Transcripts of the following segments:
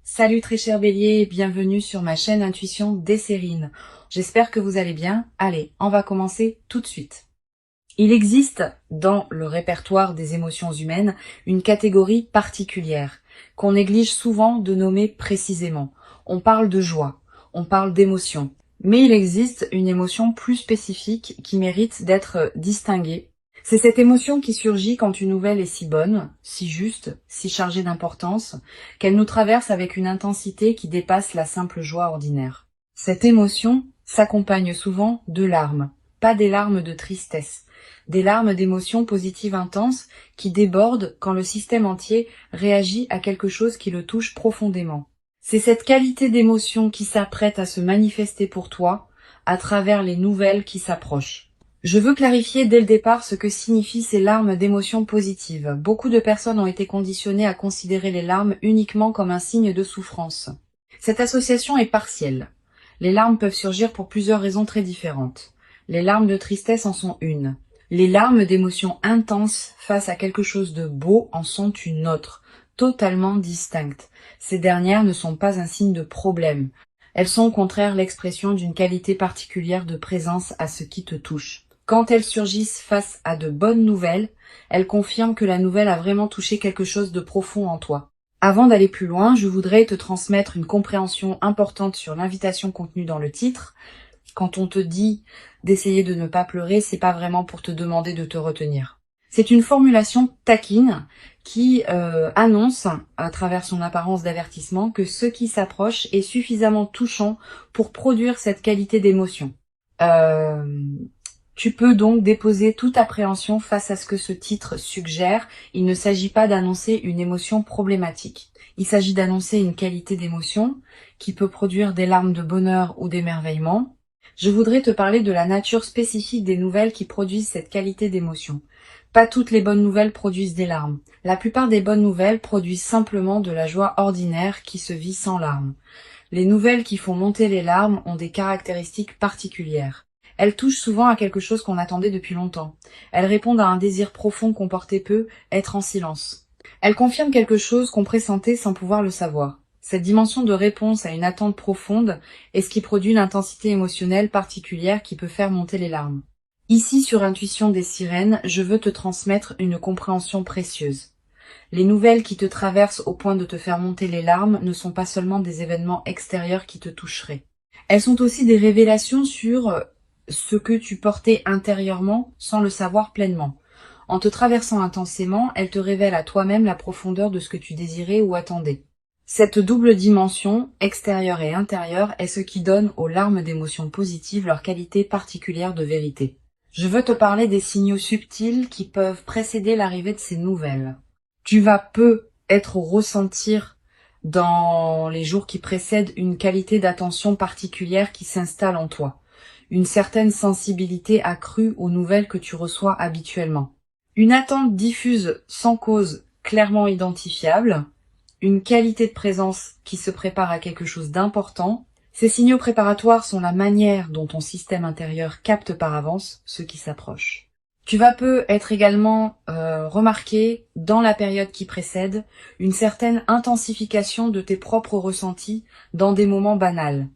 Salut très cher Bélier, bienvenue sur ma chaîne Intuition Desserine. J'espère que vous allez bien. Allez, on va commencer tout de suite. Il existe dans le répertoire des émotions humaines une catégorie particulière qu'on néglige souvent de nommer précisément. On parle de joie, on parle d'émotion. Mais il existe une émotion plus spécifique qui mérite d'être distinguée. C'est cette émotion qui surgit quand une nouvelle est si bonne, si juste, si chargée d'importance, qu'elle nous traverse avec une intensité qui dépasse la simple joie ordinaire. Cette émotion s'accompagne souvent de larmes, pas des larmes de tristesse, des larmes d'émotions positives intenses qui débordent quand le système entier réagit à quelque chose qui le touche profondément. C'est cette qualité d'émotion qui s'apprête à se manifester pour toi à travers les nouvelles qui s'approchent. Je veux clarifier dès le départ ce que signifient ces larmes d'émotions positives. Beaucoup de personnes ont été conditionnées à considérer les larmes uniquement comme un signe de souffrance. Cette association est partielle. Les larmes peuvent surgir pour plusieurs raisons très différentes. Les larmes de tristesse en sont une. Les larmes d'émotions intenses face à quelque chose de beau en sont une autre, totalement distincte. Ces dernières ne sont pas un signe de problème. Elles sont au contraire l'expression d'une qualité particulière de présence à ce qui te touche. Quand elles surgissent face à de bonnes nouvelles, elles confirment que la nouvelle a vraiment touché quelque chose de profond en toi. Avant d'aller plus loin, je voudrais te transmettre une compréhension importante sur l'invitation contenue dans le titre. Quand on te dit d'essayer de ne pas pleurer, c'est pas vraiment pour te demander de te retenir. C'est une formulation taquine qui annonce, à travers son apparence d'avertissement, que ce qui s'approche est suffisamment touchant pour produire cette qualité d'émotion. Tu peux donc déposer toute appréhension face à ce que ce titre suggère. Il ne s'agit pas d'annoncer une émotion problématique. Il s'agit d'annoncer une qualité d'émotion qui peut produire des larmes de bonheur ou d'émerveillement. Je voudrais te parler de la nature spécifique des nouvelles qui produisent cette qualité d'émotion. Pas toutes les bonnes nouvelles produisent des larmes. La plupart des bonnes nouvelles produisent simplement de la joie ordinaire qui se vit sans larmes. Les nouvelles qui font monter les larmes ont des caractéristiques particulières. Elles touchent souvent à quelque chose qu'on attendait depuis longtemps. Elles répondent à un désir profond qu'on portait peu, être en silence. Elles confirment quelque chose qu'on pressentait sans pouvoir le savoir. Cette dimension de réponse à une attente profonde est ce qui produit une intensité émotionnelle particulière qui peut faire monter les larmes. Ici, sur Intuition des Sirènes, je veux te transmettre une compréhension précieuse. Les nouvelles qui te traversent au point de te faire monter les larmes ne sont pas seulement des événements extérieurs qui te toucheraient. Elles sont aussi des révélations sur ce que tu portais intérieurement sans le savoir pleinement. En te traversant intensément, elles te révèlent à toi-même la profondeur de ce que tu désirais ou attendais. Cette double dimension, extérieure et intérieure, est ce qui donne aux larmes d'émotions positives leur qualité particulière de vérité. Je veux te parler des signaux subtils qui peuvent précéder l'arrivée de ces nouvelles. Tu vas peu ressentir dans les jours qui précèdent une qualité d'attention particulière qui s'installe en toi. Une certaine sensibilité accrue aux nouvelles que tu reçois habituellement. Une attente diffuse sans cause clairement identifiable. Une qualité de présence qui se prépare à quelque chose d'important. Ces signaux préparatoires sont la manière dont ton système intérieur capte par avance ce qui s'approche. Tu vas peu être également remarqué dans la période qui précède une certaine intensification de tes propres ressentis dans des moments banals.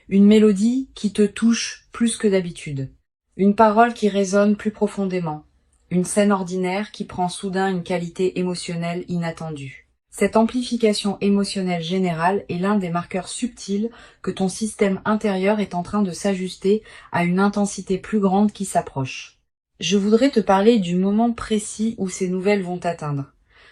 Une mélodie qui te touche plus que d'habitude. Une parole qui résonne plus profondément. Une scène ordinaire qui prend soudain une qualité émotionnelle inattendue. Cette amplification émotionnelle générale est l'un des marqueurs subtils que ton système intérieur est en train de s'ajuster à une intensité plus grande qui s'approche. Je voudrais te parler du moment précis où ces nouvelles vont t'atteindre.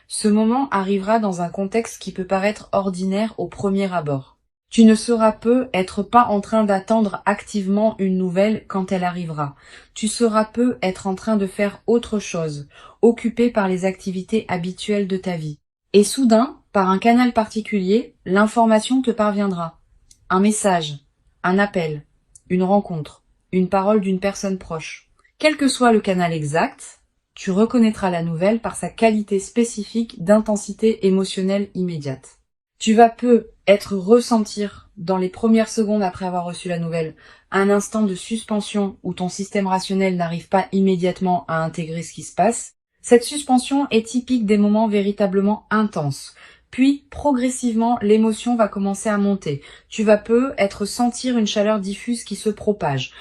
Ce moment arrivera dans un contexte qui peut paraître ordinaire au premier abord. Tu ne seras peu être pas en train d'attendre activement une nouvelle quand elle arrivera. Tu seras peu être en train de faire autre chose, occupé par les activités habituelles de ta vie. Et soudain, par un canal particulier, l'information te parviendra. Un message, un appel, une rencontre, une parole d'une personne proche. Quel que soit le canal exact, tu reconnaîtras la nouvelle par sa qualité spécifique d'intensité émotionnelle immédiate. Tu vas peu ressentir dans les premières secondes après avoir reçu la nouvelle un instant de suspension où ton système rationnel n'arrive pas immédiatement à intégrer ce qui se passe. Cette suspension est typique des moments véritablement intenses, Puis, progressivement, l'émotion va commencer à monter. Tu vas sentir une chaleur diffuse qui se propage,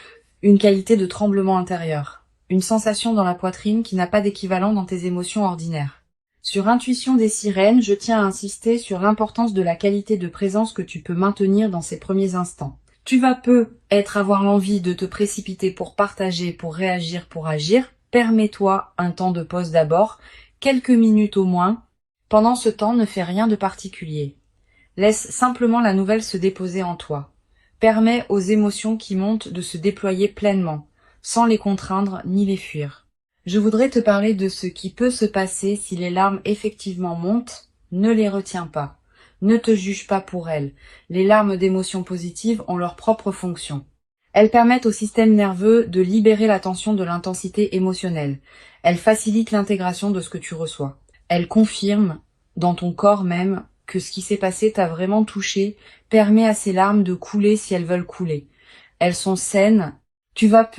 une qualité de tremblement intérieur, une sensation dans la poitrine qui n'a pas d'équivalent dans tes émotions ordinaires. Sur Intuition des sirènes, je tiens à insister sur l'importance de la qualité de présence que tu peux maintenir dans ces premiers instants. Tu vas avoir l'envie de te précipiter pour partager, pour réagir, pour agir. Permets-toi un temps de pause d'abord, quelques minutes au moins. Pendant ce temps, ne fais rien de particulier. Laisse simplement la nouvelle se déposer en toi. Permets aux émotions qui montent de se déployer pleinement, sans les contraindre ni les fuir. Je voudrais te parler de ce qui peut se passer si les larmes effectivement montent. Ne les retiens pas. Ne te juge pas pour elles. Les larmes d'émotions positives ont leur propre fonction. Elles permettent au système nerveux de libérer la tension de l'intensité émotionnelle. Elles facilitent l'intégration de ce que tu reçois. Elles confirment, dans ton corps même, que ce qui s'est passé t'a vraiment touché, permet à ces larmes de couler si elles veulent couler. Elles sont saines. Tu vas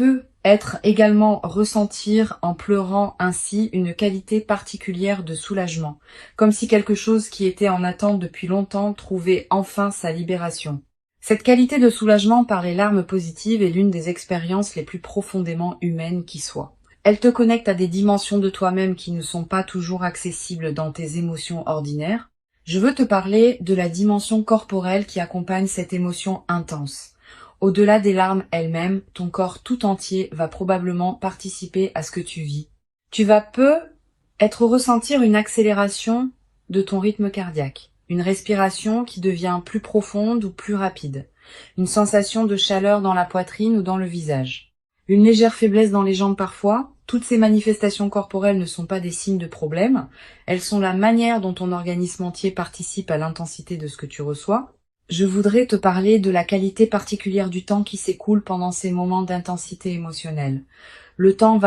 également ressentir en pleurant ainsi une qualité particulière de soulagement, comme si quelque chose qui était en attente depuis longtemps trouvait enfin sa libération. Cette qualité de soulagement par les larmes positives est l'une des expériences les plus profondément humaines qui soient. Elle te connecte à des dimensions de toi-même qui ne sont pas toujours accessibles dans tes émotions ordinaires. Je veux te parler de la dimension corporelle qui accompagne cette émotion intense. Au-delà des larmes elles-mêmes, ton corps tout entier va probablement participer à ce que tu vis. Tu vas ressentir une accélération de ton rythme cardiaque, une respiration qui devient plus profonde ou plus rapide, une sensation de chaleur dans la poitrine ou dans le visage, une légère faiblesse dans les jambes parfois. Toutes ces manifestations corporelles ne sont pas des signes de problème, elles sont la manière dont ton organisme entier participe à l'intensité de ce que tu reçois. Je voudrais te parler de la qualité particulière du temps qui s'écoule pendant ces moments d'intensité émotionnelle. Le temps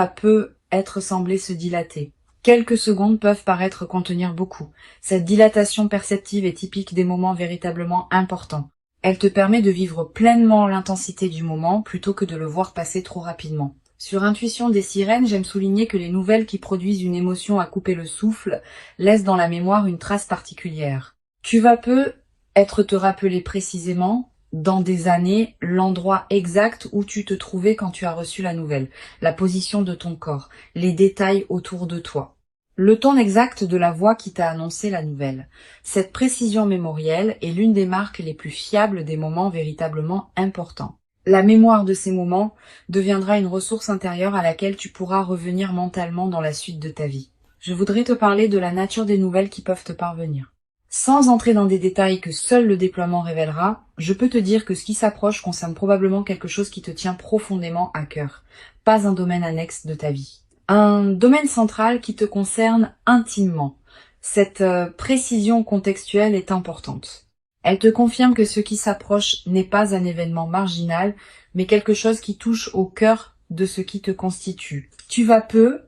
sembler se dilater. Quelques secondes peuvent paraître contenir beaucoup. Cette dilatation perceptive est typique des moments véritablement importants. Elle te permet de vivre pleinement l'intensité du moment plutôt que de le voir passer trop rapidement. Sur Intuition des sirènes, j'aime souligner que les nouvelles qui produisent une émotion à couper le souffle laissent dans la mémoire une trace particulière. Tu vas te rappeler précisément, dans des années, l'endroit exact où tu te trouvais quand tu as reçu la nouvelle, la position de ton corps, les détails autour de toi, le ton exact de la voix qui t'a annoncé la nouvelle. Cette précision mémorielle est l'une des marques les plus fiables des moments véritablement importants. La mémoire de ces moments deviendra une ressource intérieure à laquelle tu pourras revenir mentalement dans la suite de ta vie. Je voudrais te parler de la nature des nouvelles qui peuvent te parvenir. Sans entrer dans des détails que seul le déploiement révélera, je peux te dire que ce qui s'approche concerne probablement quelque chose qui te tient profondément à cœur, pas un domaine annexe de ta vie. Un domaine central qui te concerne intimement. Cette précision contextuelle est importante. Elle te confirme que ce qui s'approche n'est pas un événement marginal, mais quelque chose qui touche au cœur de ce qui te constitue. Tu vas te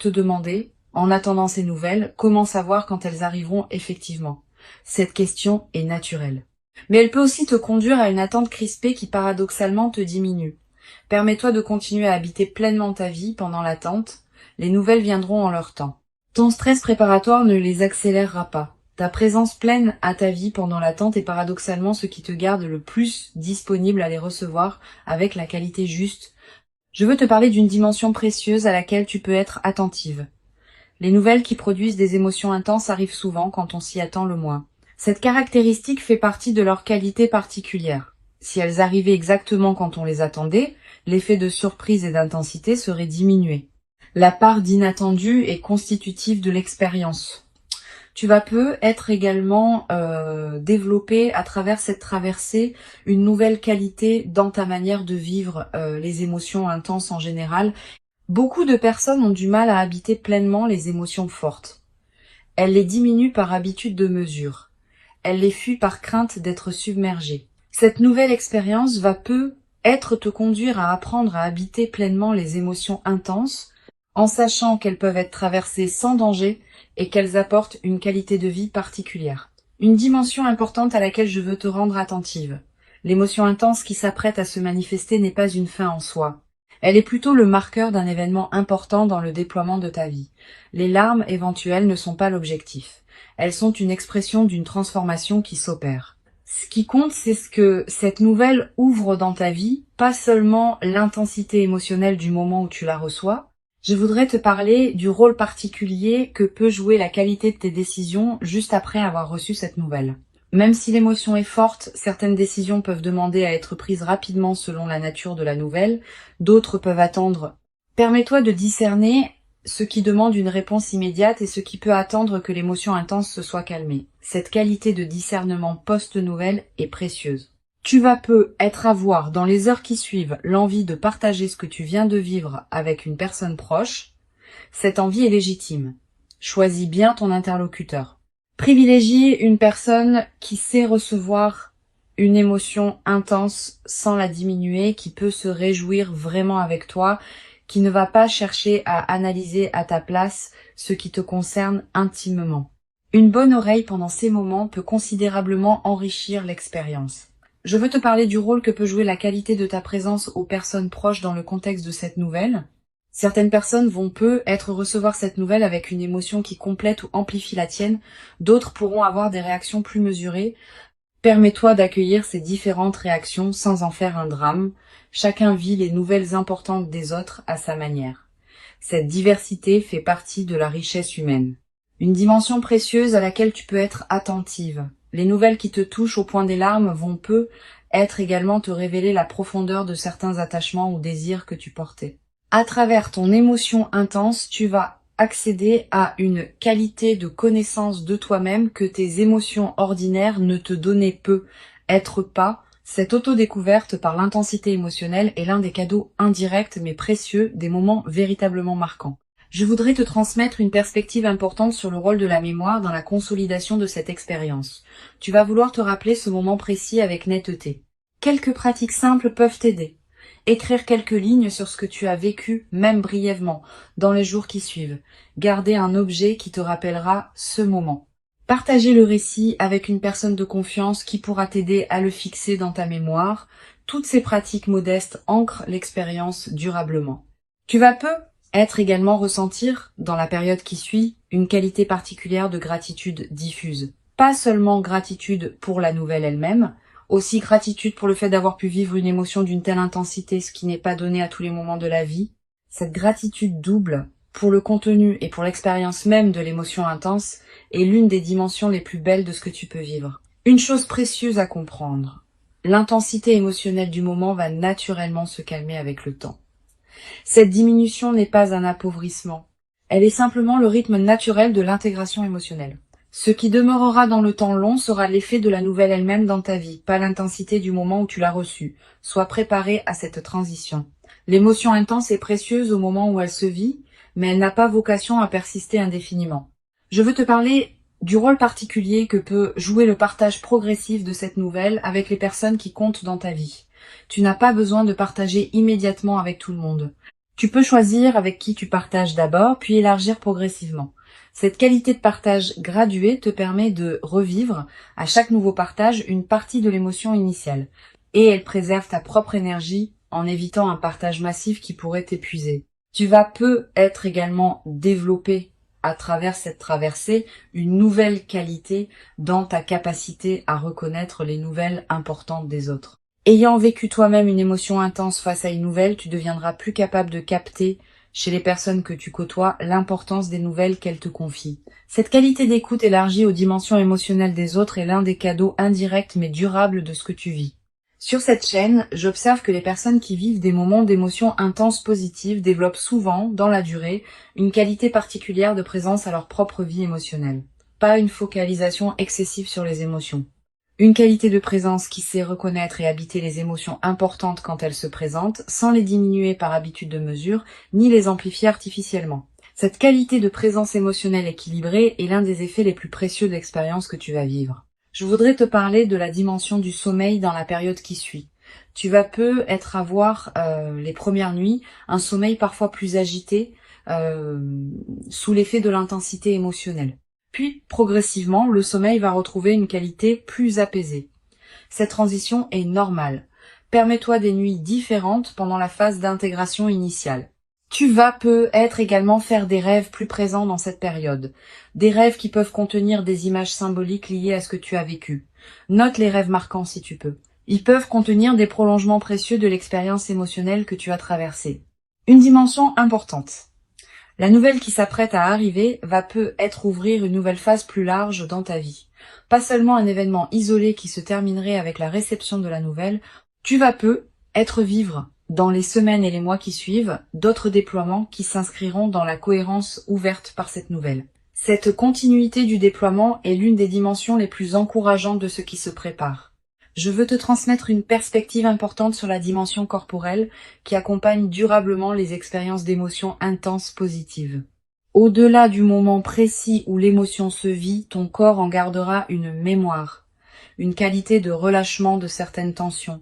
demander, en attendant ces nouvelles, comment savoir quand elles arriveront effectivement? Cette question est naturelle. Mais elle peut aussi te conduire à une attente crispée qui paradoxalement te diminue. Permets-toi de continuer à habiter pleinement ta vie pendant l'attente. Les nouvelles viendront en leur temps. Ton stress préparatoire ne les accélérera pas. Ta présence pleine à ta vie pendant l'attente est paradoxalement ce qui te garde le plus disponible à les recevoir avec la qualité juste. Je veux te parler d'une dimension précieuse à laquelle tu peux être attentive. Les nouvelles qui produisent des émotions intenses arrivent souvent quand on s'y attend le moins. Cette caractéristique fait partie de leur qualité particulière. Si elles arrivaient exactement quand on les attendait, l'effet de surprise et d'intensité serait diminué. La part d'inattendu est constitutive de l'expérience. Tu vas être également développer à travers cette traversée une nouvelle qualité dans ta manière de vivre les émotions intenses en général. Beaucoup de personnes ont du mal à habiter pleinement les émotions fortes. Elles les diminuent par habitude de mesure. Elles les fuient par crainte d'être submergées. Cette nouvelle expérience va te conduire à apprendre à habiter pleinement les émotions intenses, en sachant qu'elles peuvent être traversées sans danger et qu'elles apportent une qualité de vie particulière. Une dimension importante à laquelle je veux te rendre attentive. L'émotion intense qui s'apprête à se manifester n'est pas une fin en soi. Elle est plutôt le marqueur d'un événement important dans le déploiement de ta vie. Les larmes éventuelles ne sont pas l'objectif. Elles sont une expression d'une transformation qui s'opère. Ce qui compte, c'est ce que cette nouvelle ouvre dans ta vie, pas seulement l'intensité émotionnelle du moment où tu la reçois. Je voudrais te parler du rôle particulier que peut jouer la qualité de tes décisions juste après avoir reçu cette nouvelle. Même si l'émotion est forte, certaines décisions peuvent demander à être prises rapidement selon la nature de la nouvelle, d'autres peuvent attendre. Permets-toi de discerner ce qui demande une réponse immédiate et ce qui peut attendre que l'émotion intense se soit calmée. Cette qualité de discernement post-nouvelle est précieuse. Tu vas peu être à voir dans les heures qui suivent l'envie de partager ce que tu viens de vivre avec une personne proche. Cette envie est légitime. Choisis bien ton interlocuteur. Privilégie une personne qui sait recevoir une émotion intense sans la diminuer, qui peut se réjouir vraiment avec toi, qui ne va pas chercher à analyser à ta place ce qui te concerne intimement. Une bonne oreille pendant ces moments peut considérablement enrichir l'expérience. Je veux te parler du rôle que peut jouer la qualité de ta présence aux personnes proches dans le contexte de cette nouvelle. Certaines personnes vont recevoir cette nouvelle avec une émotion qui complète ou amplifie la tienne, d'autres pourront avoir des réactions plus mesurées. Permets-toi d'accueillir ces différentes réactions sans en faire un drame. Chacun vit les nouvelles importantes des autres à sa manière. Cette diversité fait partie de la richesse humaine. Une dimension précieuse à laquelle tu peux être attentive. Les nouvelles qui te touchent au point des larmes vont être également te révéler la profondeur de certains attachements ou désirs que tu portais. À travers ton émotion intense, tu vas accéder à une qualité de connaissance de toi-même que tes émotions ordinaires ne te donnaient peu. Cette autodécouverte par l'intensité émotionnelle est l'un des cadeaux indirects mais précieux des moments véritablement marquants. Je voudrais te transmettre une perspective importante sur le rôle de la mémoire dans la consolidation de cette expérience. Tu vas vouloir te rappeler ce moment précis avec netteté. Quelques pratiques simples peuvent t'aider. Écrire quelques lignes sur ce que tu as vécu, même brièvement, dans les jours qui suivent. Garder un objet qui te rappellera ce moment. Partager le récit avec une personne de confiance qui pourra t'aider à le fixer dans ta mémoire. Toutes ces pratiques modestes ancrent l'expérience durablement. Tu vas être également ressentir, dans la période qui suit, une qualité particulière de gratitude diffuse. Pas seulement gratitude pour la nouvelle elle-même, aussi gratitude pour le fait d'avoir pu vivre une émotion d'une telle intensité, ce qui n'est pas donné à tous les moments de la vie. Cette gratitude double, pour le contenu et pour l'expérience même de l'émotion intense, est l'une des dimensions les plus belles de ce que tu peux vivre. Une chose précieuse à comprendre, l'intensité émotionnelle du moment va naturellement se calmer avec le temps. Cette diminution n'est pas un appauvrissement, elle est simplement le rythme naturel de l'intégration émotionnelle. Ce qui demeurera dans le temps long sera l'effet de la nouvelle elle-même dans ta vie, pas l'intensité du moment où tu l'as reçue. Sois préparé à cette transition. L'émotion intense est précieuse au moment où elle se vit, mais elle n'a pas vocation à persister indéfiniment. Je veux te parler du rôle particulier que peut jouer le partage progressif de cette nouvelle avec les personnes qui comptent dans ta vie. Tu n'as pas besoin de partager immédiatement avec tout le monde. Tu peux choisir avec qui tu partages d'abord, puis élargir progressivement. Cette qualité de partage graduée te permet de revivre à chaque nouveau partage une partie de l'émotion initiale. Et elle préserve ta propre énergie en évitant un partage massif qui pourrait t'épuiser. Tu vas être également développé à travers cette traversée une nouvelle qualité dans ta capacité à reconnaître les nouvelles importantes des autres. Ayant vécu toi-même une émotion intense face à une nouvelle, tu deviendras plus capable de capter chez les personnes que tu côtoies l'importance des nouvelles qu'elles te confient. Cette qualité d'écoute élargie aux dimensions émotionnelles des autres est l'un des cadeaux indirects mais durables de ce que tu vis. Sur cette chaîne, j'observe que les personnes qui vivent des moments d'émotions intenses positives développent souvent, dans la durée, une qualité particulière de présence à leur propre vie émotionnelle. Pas une focalisation excessive sur les émotions. Une qualité de présence qui sait reconnaître et habiter les émotions importantes quand elles se présentent, sans les diminuer par habitude de mesure, ni les amplifier artificiellement. Cette qualité de présence émotionnelle équilibrée est l'un des effets les plus précieux de l'expérience que tu vas vivre. Je voudrais te parler de la dimension du sommeil dans la période qui suit. Tu vas être à voir les premières nuits, un sommeil parfois plus agité, sous l'effet de l'intensité émotionnelle. Puis, progressivement, le sommeil va retrouver une qualité plus apaisée. Cette transition est normale. Permets-toi des nuits différentes pendant la phase d'intégration initiale. Tu vas peut-être également faire des rêves plus présents dans cette période. Des rêves qui peuvent contenir des images symboliques liées à ce que tu as vécu. Note les rêves marquants si tu peux. Ils peuvent contenir des prolongements précieux de l'expérience émotionnelle que tu as traversée. Une dimension importante. La nouvelle qui s'apprête à arriver va peut-être ouvrir une nouvelle phase plus large dans ta vie. Pas seulement un événement isolé qui se terminerait avec la réception de la nouvelle, tu vas peut-être vivre dans les semaines et les mois qui suivent, d'autres déploiements qui s'inscriront dans la cohérence ouverte par cette nouvelle. Cette continuité du déploiement est l'une des dimensions les plus encourageantes de ce qui se prépare. Je veux te transmettre une perspective importante sur la dimension corporelle qui accompagne durablement les expériences d'émotions intenses positives. Au-delà du moment précis où l'émotion se vit, ton corps en gardera une mémoire, une qualité de relâchement de certaines tensions,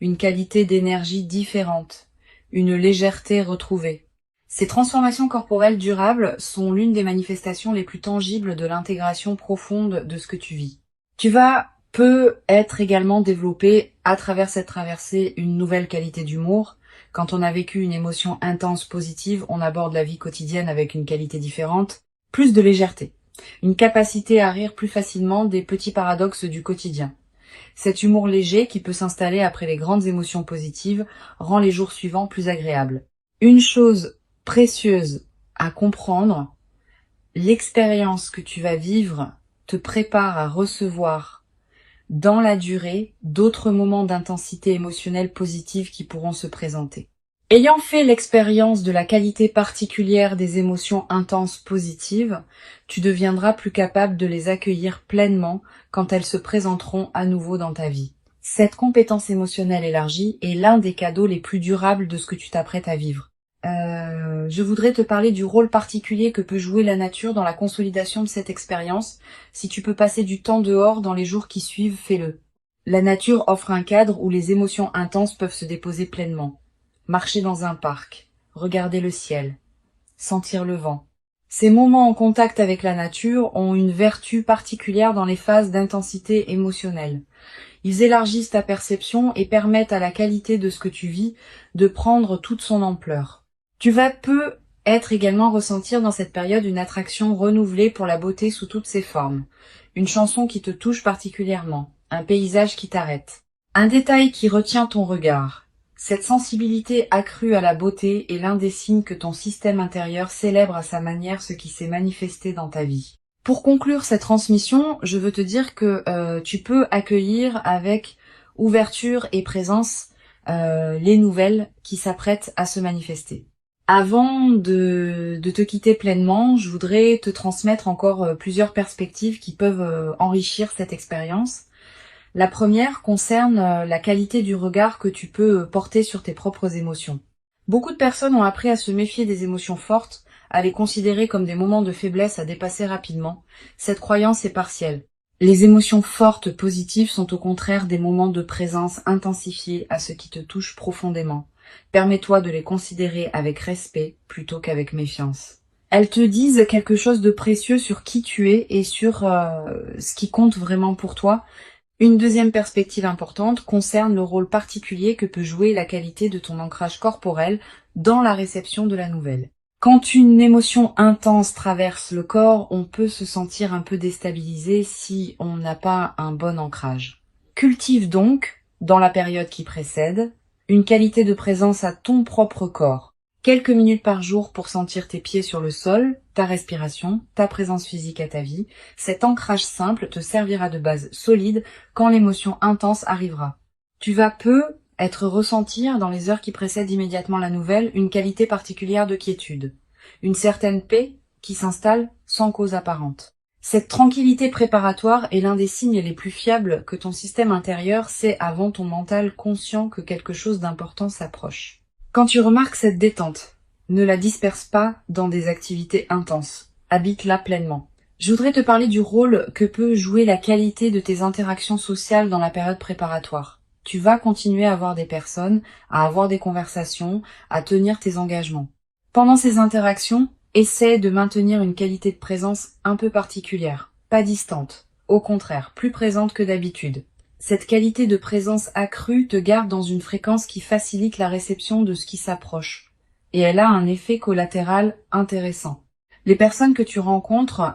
une qualité d'énergie différente, une légèreté retrouvée. Ces transformations corporelles durables sont l'une des manifestations les plus tangibles de l'intégration profonde de ce que tu vis. Tu vas peut-être également développer à travers cette traversée une nouvelle qualité d'humour. Quand on a vécu une émotion intense positive, on aborde la vie quotidienne avec une qualité différente, plus de légèreté, une capacité à rire plus facilement des petits paradoxes du quotidien. Cet humour léger qui peut s'installer après les grandes émotions positives rend les jours suivants plus agréables. Une chose précieuse à comprendre, l'expérience que tu vas vivre te prépare à recevoir dans la durée d'autres moments d'intensité émotionnelle positive qui pourront se présenter. Ayant fait l'expérience de la qualité particulière des émotions intenses positives, tu deviendras plus capable de les accueillir pleinement quand elles se présenteront à nouveau dans ta vie. Cette compétence émotionnelle élargie est l'un des cadeaux les plus durables de ce que tu t'apprêtes à vivre. Je voudrais te parler du rôle particulier que peut jouer la nature dans la consolidation de cette expérience. Si tu peux passer du temps dehors dans les jours qui suivent, fais-le. La nature offre un cadre où les émotions intenses peuvent se déposer pleinement. Marcher dans un parc, regarder le ciel, sentir le vent. Ces moments en contact avec la nature ont une vertu particulière dans les phases d'intensité émotionnelle. Ils élargissent ta perception et permettent à la qualité de ce que tu vis de prendre toute son ampleur. Tu vas peut-être également ressentir dans cette période une attraction renouvelée pour la beauté sous toutes ses formes. Une chanson qui te touche particulièrement, un paysage qui t'arrête, un détail qui retient ton regard. Cette sensibilité accrue à la beauté est l'un des signes que ton système intérieur célèbre à sa manière ce qui s'est manifesté dans ta vie. Pour conclure cette transmission, je veux te dire que tu peux accueillir avec ouverture et présence les nouvelles qui s'apprêtent à se manifester. Avant de te quitter pleinement, je voudrais te transmettre encore plusieurs perspectives qui peuvent enrichir cette expérience. La première concerne la qualité du regard que tu peux porter sur tes propres émotions. Beaucoup de personnes ont appris à se méfier des émotions fortes, à les considérer comme des moments de faiblesse à dépasser rapidement. Cette croyance est partielle. Les émotions fortes positives sont au contraire des moments de présence intensifiés à ce qui te touche profondément. Permets-toi de les considérer avec respect plutôt qu'avec méfiance. Elles te disent quelque chose de précieux sur qui tu es et sur ce qui compte vraiment pour toi. Une deuxième perspective importante concerne le rôle particulier que peut jouer la qualité de ton ancrage corporel dans la réception de la nouvelle. Quand une émotion intense traverse le corps, on peut se sentir un peu déstabilisé si on n'a pas un bon ancrage. Cultive donc, dans la période qui précède, une qualité de présence à ton propre corps. Quelques minutes par jour pour sentir tes pieds sur le sol, ta respiration, ta présence physique à ta vie. Cet ancrage simple te servira de base solide quand l'émotion intense arrivera. Tu vas peut-être ressentir dans les heures qui précèdent immédiatement la nouvelle une qualité particulière de quiétude, une certaine paix qui s'installe sans cause apparente. Cette tranquillité préparatoire est l'un des signes les plus fiables que ton système intérieur sait avant ton mental conscient que quelque chose d'important s'approche. Quand tu remarques cette détente, ne la disperse pas dans des activités intenses. Habite-la pleinement. Je voudrais te parler du rôle que peut jouer la qualité de tes interactions sociales dans la période préparatoire. Tu vas continuer à voir des personnes, à avoir des conversations, à tenir tes engagements. Pendant ces interactions, essaie de maintenir une qualité de présence un peu particulière, pas distante, au contraire, plus présente que d'habitude. Cette qualité de présence accrue te garde dans une fréquence qui facilite la réception de ce qui s'approche et elle a un effet collatéral intéressant. Les personnes que tu rencontres,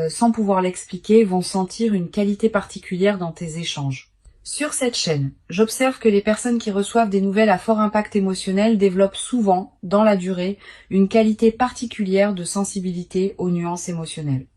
sans pouvoir l'expliquer, vont sentir une qualité particulière dans tes échanges. Sur cette chaîne, j'observe que les personnes qui reçoivent des nouvelles à fort impact émotionnel développent souvent, dans la durée, une qualité particulière de sensibilité aux nuances émotionnelles.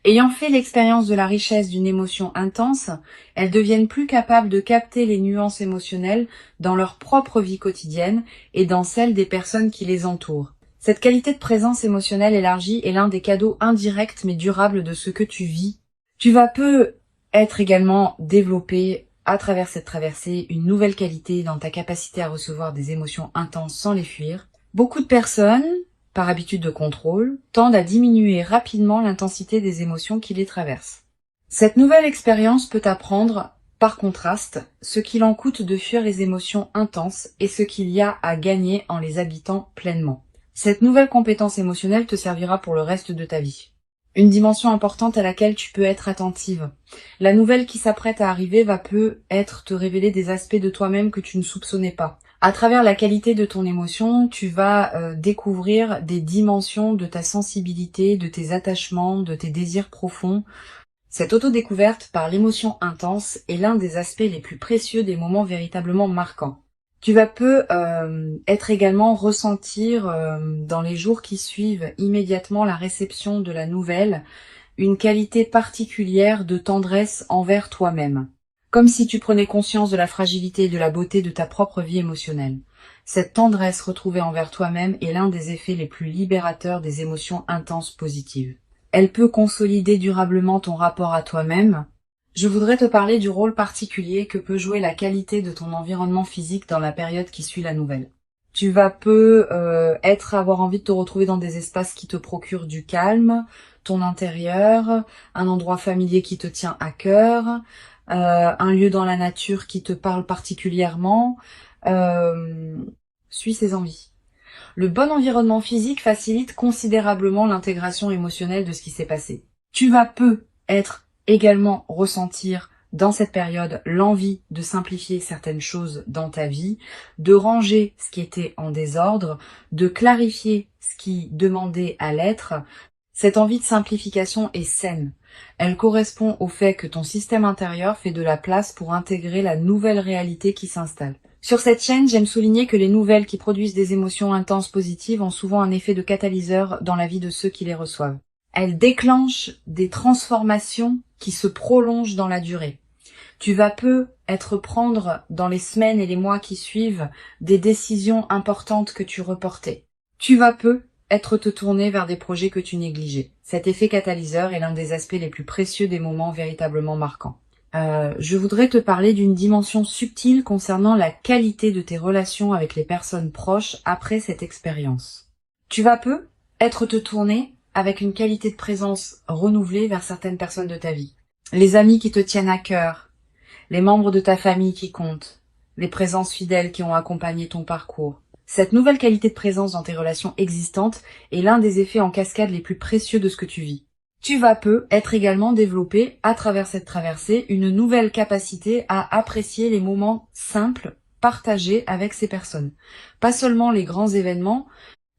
Ayant fait l'expérience de la richesse d'une émotion intense, elles deviennent plus capables de capter les nuances émotionnelles dans leur propre vie quotidienne et dans celle des personnes qui les entourent. Cette qualité de présence émotionnelle élargie est l'un des cadeaux indirects mais durables de ce que tu vis. Tu vas peu être également développé à travers cette traversée une nouvelle qualité dans ta capacité à recevoir des émotions intenses sans les fuir. Beaucoup de personnes, par habitude de contrôle, tendent à diminuer rapidement l'intensité des émotions qui les traversent. Cette nouvelle expérience peut t'apprendre, par contraste, ce qu'il en coûte de fuir les émotions intenses et ce qu'il y a à gagner en les habitant pleinement. Cette nouvelle compétence émotionnelle te servira pour le reste de ta vie. Une dimension importante à laquelle tu peux être attentive. La nouvelle qui s'apprête à arriver va peut-être te révéler des aspects de toi-même que tu ne soupçonnais pas. À travers la qualité de ton émotion, tu vas découvrir des dimensions de ta sensibilité, de tes attachements, de tes désirs profonds. Cette autodécouverte par l'émotion intense est l'un des aspects les plus précieux des moments véritablement marquants. Tu vas être également ressentir dans les jours qui suivent immédiatement la réception de la nouvelle une qualité particulière de tendresse envers toi-même, comme si tu prenais conscience de la fragilité et de la beauté de ta propre vie émotionnelle. Cette tendresse retrouvée envers toi-même est l'un des effets les plus libérateurs des émotions intenses positives. Elle peut consolider durablement ton rapport à toi-même. Je voudrais te parler du rôle particulier que peut jouer la qualité de ton environnement physique dans la période qui suit la nouvelle. Tu vas avoir envie de te retrouver dans des espaces qui te procurent du calme, ton intérieur, un endroit familier qui te tient à cœur, un lieu dans la nature qui te parle particulièrement. Suis ces envies. Le bon environnement physique facilite considérablement l'intégration émotionnelle de ce qui s'est passé. Tu vas également ressentir dans cette période l'envie de simplifier certaines choses dans ta vie, de ranger ce qui était en désordre, de clarifier ce qui demandait à l'être. Cette envie de simplification est saine. Elle correspond au fait que ton système intérieur fait de la place pour intégrer la nouvelle réalité qui s'installe. Sur cette chaîne, j'aime souligner que les nouvelles qui produisent des émotions intenses positives ont souvent un effet de catalyseur dans la vie de ceux qui les reçoivent. Elles déclenchent des transformations qui se prolongent dans la durée. Tu vas prendre dans les semaines et les mois qui suivent des décisions importantes que tu reportais. Tu vas te tourner vers des projets que tu négligeais. Cet effet catalyseur est l'un des aspects les plus précieux des moments véritablement marquants. Je voudrais te parler d'une dimension subtile concernant la qualité de tes relations avec les personnes proches après cette expérience. Tu vas te tourner avec une qualité de présence renouvelée vers certaines personnes de ta vie. Les amis qui te tiennent à cœur, les membres de ta famille qui comptent, les présences fidèles qui ont accompagné ton parcours. Cette nouvelle qualité de présence dans tes relations existantes est l'un des effets en cascade les plus précieux de ce que tu vis. Tu vas être également développé, à travers cette traversée, une nouvelle capacité à apprécier les moments simples partagés avec ces personnes. Pas seulement les grands événements,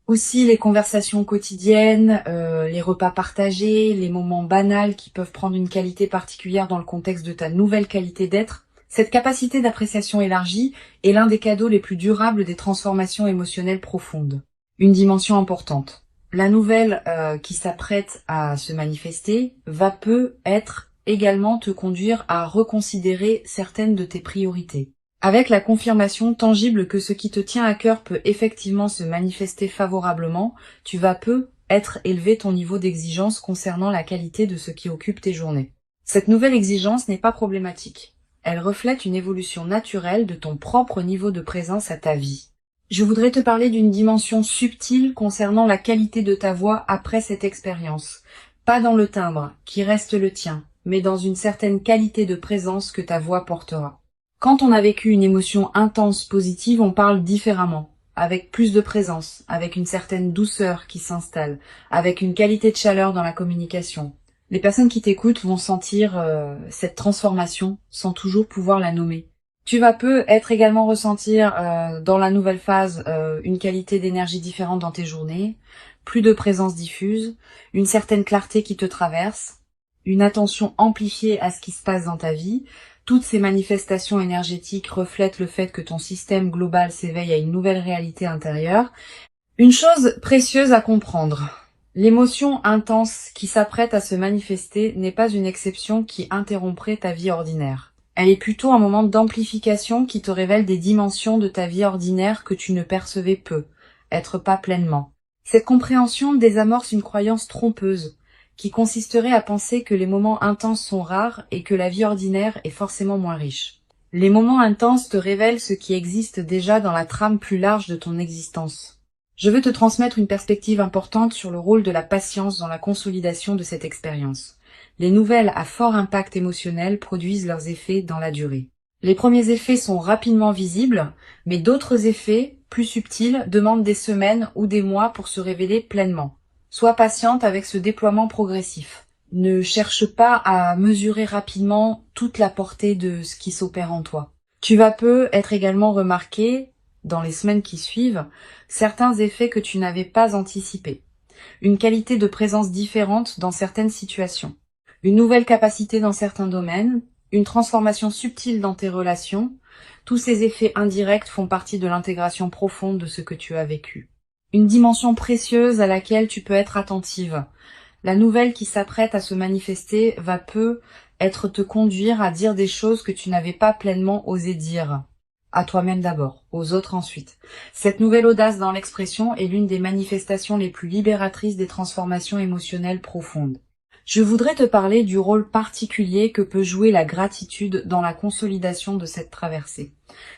aussi les conversations quotidiennes, les repas partagés, les moments banals qui peuvent prendre une qualité particulière dans le contexte de ta nouvelle qualité d'être. Cette capacité d'appréciation élargie est l'un des cadeaux les plus durables des transformations émotionnelles profondes. Une dimension importante. La nouvelle qui s'apprête à se manifester va être également te conduire à reconsidérer certaines de tes priorités. Avec la confirmation tangible que ce qui te tient à cœur peut effectivement se manifester favorablement, tu vas élever ton niveau d'exigence concernant la qualité de ce qui occupe tes journées. Cette nouvelle exigence n'est pas problématique. Elle reflète une évolution naturelle de ton propre niveau de présence à ta vie. Je voudrais te parler d'une dimension subtile concernant la qualité de ta voix après cette expérience. Pas dans le timbre, qui reste le tien, mais dans une certaine qualité de présence que ta voix portera. Quand on a vécu une émotion intense positive, on parle différemment, avec plus de présence, avec une certaine douceur qui s'installe, avec une qualité de chaleur dans la communication. Les personnes qui t'écoutent vont sentir cette transformation sans toujours pouvoir la nommer. Tu vas être également ressentir dans la nouvelle phase une qualité d'énergie différente dans tes journées, plus de présence diffuse, une certaine clarté qui te traverse, une attention amplifiée à ce qui se passe dans ta vie. Toutes ces manifestations énergétiques reflètent le fait que ton système global s'éveille à une nouvelle réalité intérieure. Une chose précieuse à comprendre. L'émotion intense qui s'apprête à se manifester n'est pas une exception qui interromprait ta vie ordinaire. Elle est plutôt un moment d'amplification qui te révèle des dimensions de ta vie ordinaire que tu ne percevais peu, être pas pleinement. Cette compréhension désamorce une croyance trompeuse, qui consisterait à penser que les moments intenses sont rares et que la vie ordinaire est forcément moins riche. Les moments intenses te révèlent ce qui existe déjà dans la trame plus large de ton existence. Je veux te transmettre une perspective importante sur le rôle de la patience dans la consolidation de cette expérience. Les nouvelles à fort impact émotionnel produisent leurs effets dans la durée. Les premiers effets sont rapidement visibles, mais d'autres effets, plus subtils, demandent des semaines ou des mois pour se révéler pleinement. Sois patiente avec ce déploiement progressif. Ne cherche pas à mesurer rapidement toute la portée de ce qui s'opère en toi. Tu vas être également remarqué, dans les semaines qui suivent, certains effets que tu n'avais pas anticipés. Une qualité de présence différente dans certaines situations. Une nouvelle capacité dans certains domaines, une transformation subtile dans tes relations, tous ces effets indirects font partie de l'intégration profonde de ce que tu as vécu. Une dimension précieuse à laquelle tu peux être attentive. La nouvelle qui s'apprête à se manifester va te conduire à dire des choses que tu n'avais pas pleinement osé dire. À toi-même d'abord, aux autres ensuite. Cette nouvelle audace dans l'expression est l'une des manifestations les plus libératrices des transformations émotionnelles profondes. Je voudrais te parler du rôle particulier que peut jouer la gratitude dans la consolidation de cette traversée.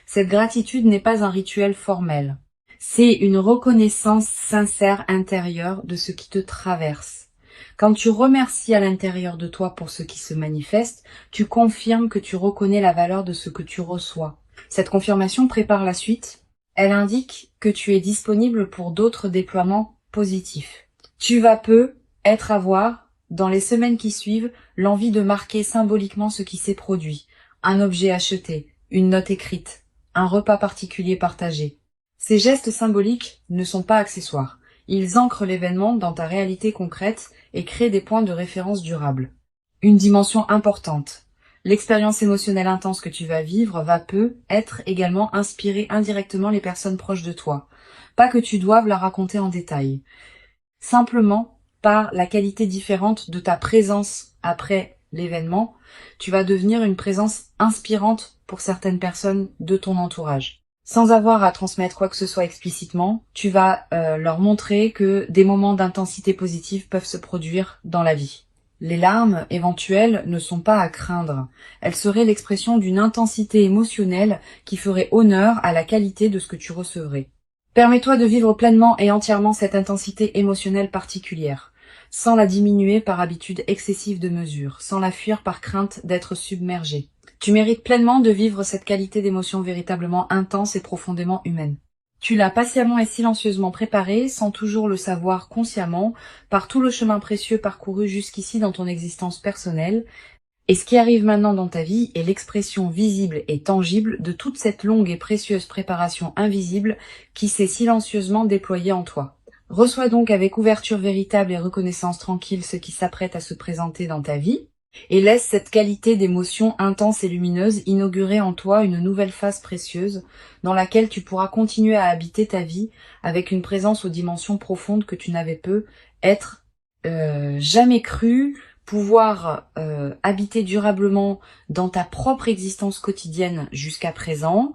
Cette gratitude n'est pas un rituel formel. C'est une reconnaissance sincère intérieure de ce qui te traverse. Quand tu remercies à l'intérieur de toi pour ce qui se manifeste, tu confirmes que tu reconnais la valeur de ce que tu reçois. Cette confirmation prépare la suite. Elle indique que tu es disponible pour d'autres déploiements positifs. Tu vas avoir, dans les semaines qui suivent, l'envie de marquer symboliquement ce qui s'est produit. Un objet acheté, une note écrite, un repas particulier partagé. Ces gestes symboliques ne sont pas accessoires. Ils ancrent l'événement dans ta réalité concrète et créent des points de référence durables. Une dimension importante. L'expérience émotionnelle intense que tu vas vivre va être également inspirer indirectement les personnes proches de toi. Pas que tu doives la raconter en détail. Simplement, par la qualité différente de ta présence après l'événement, tu vas devenir une présence inspirante pour certaines personnes de ton entourage. Sans avoir à transmettre quoi que ce soit explicitement, tu vas leur montrer que des moments d'intensité positive peuvent se produire dans la vie. Les larmes éventuelles ne sont pas à craindre. Elles seraient l'expression d'une intensité émotionnelle qui ferait honneur à la qualité de ce que tu recevrais. Permets-toi de vivre pleinement et entièrement cette intensité émotionnelle particulière, sans la diminuer par habitude excessive de mesure, sans la fuir par crainte d'être submergée. Tu mérites pleinement de vivre cette qualité d'émotion véritablement intense et profondément humaine. Tu l'as patiemment et silencieusement préparée, sans toujours le savoir consciemment, par tout le chemin précieux parcouru jusqu'ici dans ton existence personnelle, et ce qui arrive maintenant dans ta vie est l'expression visible et tangible de toute cette longue et précieuse préparation invisible qui s'est silencieusement déployée en toi. Reçois donc avec ouverture véritable et reconnaissance tranquille ce qui s'apprête à se présenter dans ta vie, et laisse cette qualité d'émotion intense et lumineuse inaugurer en toi une nouvelle phase précieuse dans laquelle tu pourras continuer à habiter ta vie avec une présence aux dimensions profondes que tu n'avais jamais cru pouvoir habiter durablement dans ta propre existence quotidienne jusqu'à présent,